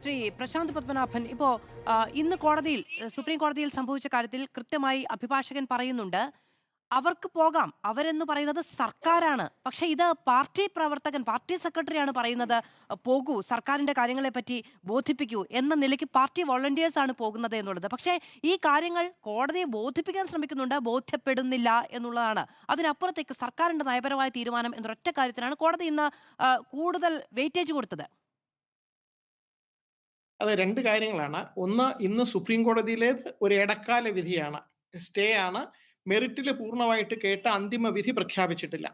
ശ്രീ പ്രശാന്ത് പത്മനാഭൻ, ഇന്ന് സുപ്രീം കോടതിയിൽ സംഭവിച്ച കാര്യത്തിൽ കൃത്യമായി അഭിഭാഷകൻ പറയുന്നുണ്ട്, അവർക്ക് പോകാം, അവരെന്ന് പറയുന്നത് സർക്കാരാണ്. പക്ഷെ ഇത് പാർട്ടി സെക്രട്ടറിയാണ് പറയുന്നത്, പോകൂ, സർക്കാരിന്റെ കാര്യങ്ങളെ പറ്റി ബോധിപ്പിക്കൂ എന്ന നിലയ്ക്ക് പാർട്ടി വോളണ്ടിയേഴ്സ് ആണ് പോകുന്നത് എന്നുള്ളത്. പക്ഷേ ഈ കാര്യങ്ങൾ കോടതിയെ ബോധിപ്പിക്കാൻ ശ്രമിക്കുന്നുണ്ട്, ബോധ്യപ്പെടുന്നില്ല എന്നുള്ളതാണ്. അതിനപ്പുറത്തേക്ക് സർക്കാരിന്റെ നയപരമായ തീരുമാനം എന്നൊരൊറ്റ കാര്യത്തിനാണ് കോടതി ഇന്ന് കൂടുതൽ വെയിറ്റേജ് കൊടുത്തത്. അത് രണ്ട് കാര്യങ്ങളാണ്. ഒന്ന്, ഇന്ന് സുപ്രീം കോടതിയിലേത് ഒരു ഇടക്കാല വിധിയാണ്, സ്റ്റേ ആണ്. മെറിറ്റിൽ പൂർണ്ണമായിട്ട് കേട്ട അന്തിമ വിധി പ്രഖ്യാപിച്ചിട്ടില്ല.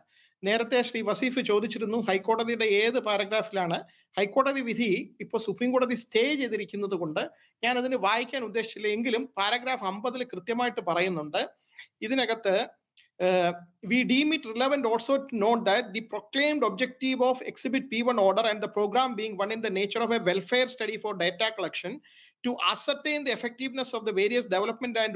നേരത്തെ ശ്രീ വസീഫ് ചോദിച്ചിരുന്നു ഹൈക്കോടതിയുടെ ഏത് പാരഗ്രാഫിലാണ്. ഹൈക്കോടതി വിധി ഇപ്പോൾ സുപ്രീം കോടതി സ്റ്റേ ചെയ്തിരിക്കുന്നത് കൊണ്ട് ഞാൻ അതിന് വായിക്കാൻ ഉദ്ദേശിച്ചില്ല. എങ്കിലും പാരഗ്രാഫ് 50 കൃത്യമായിട്ട് പറയുന്നുണ്ട്. ഇതിനകത്ത് we deem it relevant also to note that the proclaimed objective of Exhibit P1 order and the program being one in the nature of a welfare study for data collection to ascertain the effectiveness of the various development and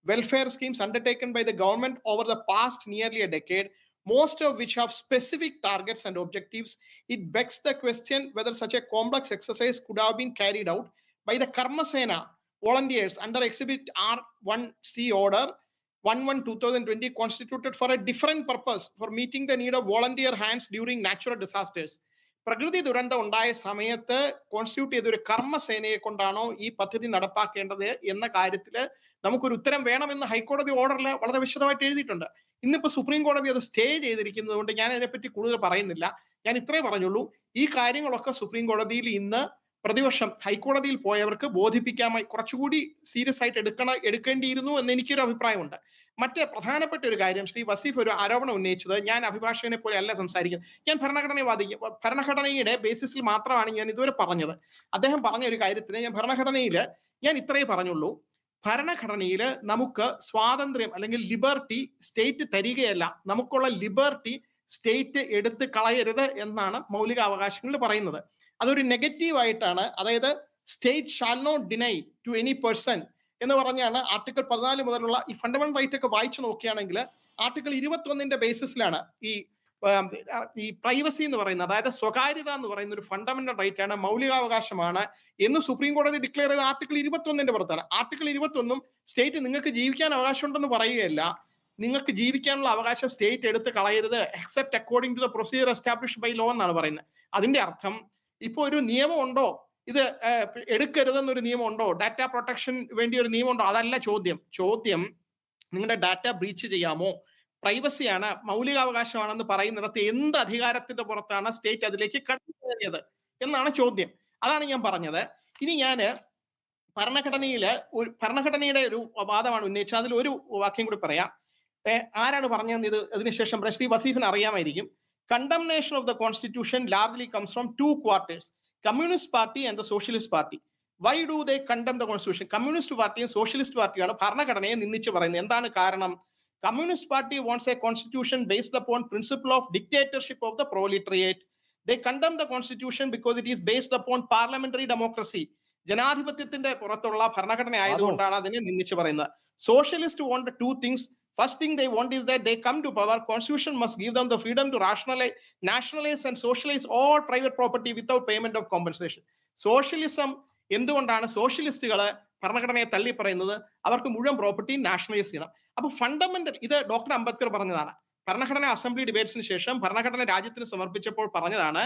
welfare schemes undertaken by the government over the past nearly a decade, most of which have specific targets and objectives. It begs the question whether such a complex exercise could have been carried out by the Karma Sena volunteers under Exhibit R1C order 1/2020 constituted for a different purpose for meeting the need of volunteer hands during natural disasters. പ്രകൃതി ദുരന്തം ഉണ്ടായ സമയത്ത് constitute ചെയ്ത ഒരു കർമ്മസേനയെ കൊണ്ടാണോ ഈ പദ്ധതി നടപ്പാക്കേണ്ടത് എന്ന കാര്യത്തിൽ നമുക്കൊരു ഉത്തരം വേണമെന്ന് ഹൈക്കോടതി ഓർഡറിൽ വളരെ വിശദമായിട്ട് എഴുതിയിട്ടുണ്ട്. ഇന്നിപ്പോൾ സുപ്രീം കോടതി അത് സ്റ്റേ ചെയ്തിരിക്കുന്നത് കൊണ്ട് ഞാൻ അതിനെപ്പറ്റി കൂടുതൽ പറയുന്നില്ല. ഞാൻ ഇത്രേ പറഞ്ഞുള്ളൂ, ഈ കാര്യങ്ങളൊക്കെ സുപ്രീം കോടതിയിൽ ഇന്ന് പ്രതിപക്ഷം ഹൈക്കോടതിയിൽ പോയവർക്ക് ബോധിപ്പിക്കാമായി കുറച്ചുകൂടി സീരിയസ് ആയിട്ട് എടുക്കേണ്ടിയിരുന്നു എന്ന് എനിക്കൊരു അഭിപ്രായമുണ്ട്. മറ്റേ പ്രധാനപ്പെട്ട ഒരു കാര്യം, ശ്രീ വസീഫ് ഒരു ആരോപണം ഉന്നയിച്ചത്, ഞാൻ അഭിഭാഷകനെ പോലെ അല്ല സംസാരിക്കുന്നത്, ഞാൻ ഭരണഘടനയുടെ ബേസിസിൽ മാത്രമാണ് ഞാൻ ഇതുവരെ പറഞ്ഞത്. അദ്ദേഹം പറഞ്ഞ ഒരു കാര്യത്തിന് ഞാൻ ഇത്രേ പറഞ്ഞുള്ളൂ, ഭരണഘടനയിൽ നമുക്ക് സ്വാതന്ത്ര്യം അല്ലെങ്കിൽ ലിബർട്ടി സ്റ്റേറ്റ് തരികയല്ല, നമുക്കുള്ള ലിബർട്ടി സ്റ്റേറ്റ് എടുത്ത് കളയരുത് എന്നാണ് മൗലികാവകാശങ്ങളിൽ പറയുന്നത്. അതൊരു നെഗറ്റീവ് ആയിട്ടാണ്, അതായത് state shall not deny to any person എന്ന് പറഞ്ഞാണ് ആർട്ടിക്കിൾ 14 മുതലുള്ള ഈ ഫണ്ടമെന്റൽ റൈറ്റ് ഒക്കെ വായിച്ചു നോക്കുകയാണെങ്കിൽ ആർട്ടിക്കിൾ 21 ബേസിസിലാണ് ഈ പ്രൈവസി എന്ന് പറയുന്നത്, അതായത് സ്വകാര്യത എന്ന് പറയുന്ന ഒരു ഫണ്ടമെന്റൽ റൈറ്റ് ആണ്, മൗലികാവകാശമാണ് എന്ന് സുപ്രീം കോടതി ഡിക്ലെയർ ചെയ്ത ആർട്ടിക്കിൾ 21 പുറത്താണ്. ആർട്ടിക്കിൾ 21 സ്റ്റേറ്റ് നിങ്ങൾക്ക് ജീവിക്കാൻ അവകാശമുണ്ടെന്ന് പറയുകയല്ല, നിങ്ങൾക്ക് ജീവിക്കാനുള്ള അവകാശം സ്റ്റേറ്റ് എടുത്ത് കളയരുത് except according to the procedure established by law എന്നാണ് പറയുന്നത്. അതിന്റെ അർത്ഥം ഇപ്പൊ ഒരു നിയമം ഉണ്ടോ, ഇത് എടുക്കരുതെന്നൊരു നിയമം ഉണ്ടോ, ഡാറ്റ പ്രൊട്ടക്ഷൻ വേണ്ടി ഒരു നിയമം ഉണ്ടോ, അതല്ല ചോദ്യം നിങ്ങളുടെ ഡാറ്റ ബ്രീച്ച് ചെയ്യാമോ, പ്രൈവസിയാണ്, മൗലികാവകാശമാണെന്ന് പറയുന്നിടത്ത് എന്ത് അധികാരത്തിന്റെ പുറത്താണ് സ്റ്റേറ്റ് അതിലേക്ക് കടന്നു കയറിയത് എന്നാണ് ചോദ്യം. അതാണ് ഞാൻ പറഞ്ഞത്. ഇനി ഞാന് ഭരണഘടനയുടെ ഒരു വാദമാണ് ഉന്നയിച്ചത്, അതിൽ ഒരു വാക്യം കൂടി പറയാം. ആരാണ് പറഞ്ഞതെന്ന് ഇത് അതിനുശേഷം ശ്രീ വസീഫിന് അറിയാമായിരിക്കും. Condemnation of the constitution largely comes from two quarters, Communist Party and the Socialist Party. Why do they condemn the constitution? Communist Party and Socialist Party ആണ് ഭരണഘടനയെ നിന്ദിച്ച് പറയുന്നത്. എന്താണ് കാരണം? Communist Party wants a constitution based upon principle of dictatorship of the proletariat. They condemn the constitution because it is based upon parliamentary democracy. ജനാധിപത്യത്തിന്റെ പുറത്തുള്ള ഭരണഘടന ആയതുകൊണ്ടാണ് അതിനെ നിന്ദിച്ച് പറയുന്നത്. Socialists want two things. First thing they want is that they come to power, constitution must give them the freedom to nationalize and socialize all private property without payment of compensation. Socialism എന്തുകൊണ്ടാണ് സോഷ്യലിസ്റ്റുകള് ഭരണഘടനയെ തള്ളി പറയുന്നത്? അവർക്ക് മുഴുവൻ property nationalise ചെയ്യണം. അപ്പൊ fundamental, ഇത് doctor Ambedkar പറഞ്ഞതാണ്. ഭരണഘടന അസംബ്ലി ഡിബേറ്റ്സിന് ശേഷം ഭരണഘടന രാജ്യത്തിന് സമർപ്പിച്ചപ്പോൾ പറഞ്ഞതാണ്,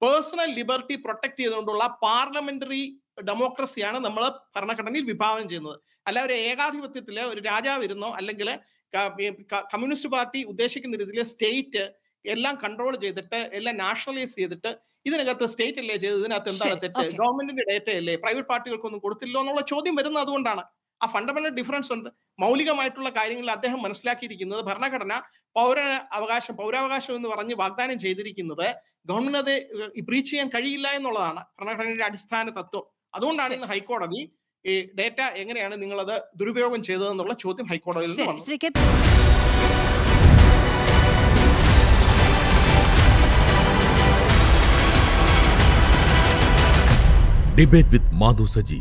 പേഴ്സണൽ ലിബർട്ടി പ്രൊട്ടക്ട് ചെയ്തുകൊണ്ടുള്ള പാർലമെന്ററി ഡെമോക്രസിയാണ് നമ്മൾ ഭരണഘടനയിൽ വിഭാവനം ചെയ്യുന്നത്. അല്ല ഒരു ഏകാധിപത്യത്തില് ഒരു രാജാവ് ഇരുന്നോ അല്ലെങ്കിൽ കമ്മ്യൂണിസ്റ്റ് പാർട്ടി ഉദ്ദേശിക്കുന്ന രീതിയിൽ സ്റ്റേറ്റ് എല്ലാം കൺട്രോൾ ചെയ്തിട്ട് എല്ലാം നാഷണലൈസ് ചെയ്തിട്ട് ഇതിനകത്ത് സ്റ്റേറ്റ് അല്ലേ ചെയ്തത്, ഇതിനകത്ത് എന്താണ് തെറ്റ്, ഗവൺമെന്റിന്റെ ഡേറ്റ അല്ലേ, പ്രൈവറ്റ് പാർട്ടികൾക്കൊന്നും കൊടുത്തില്ലോ എന്നുള്ള ചോദ്യം വരുന്നത് അതുകൊണ്ടാണ്. ആ ഫണ്ടമെന്റൽ ഡിഫറൻസ് ഉണ്ട്. മൗലികമായിട്ടുള്ള കാര്യങ്ങളിൽ അദ്ദേഹം മനസ്സിലാക്കിയിരിക്കുന്നത് ഭരണഘടന പൗരാവകാശം എന്ന് പറഞ്ഞ് വാഗ്ദാനം ചെയ്തിരിക്കുന്നത് ഗവൺമെന്റ് അത് ബ്രീച്ച് ചെയ്യാൻ കഴിയില്ല എന്നുള്ളതാണ് ഭരണഘടനയുടെ അടിസ്ഥാന തത്വം. അതുകൊണ്ടാണ് ഇന്ന് ഹൈക്കോടതി ഈ ഡേറ്റ എങ്ങനെയാണ് നിങ്ങളത് ദുരുപയോഗം ചെയ്തതെന്നുള്ള ചോദ്യം ഹൈക്കോടതിയിൽ നിന്ന് വന്നു. ഡിബേറ്റ് വിത്ത് മാധു സജി.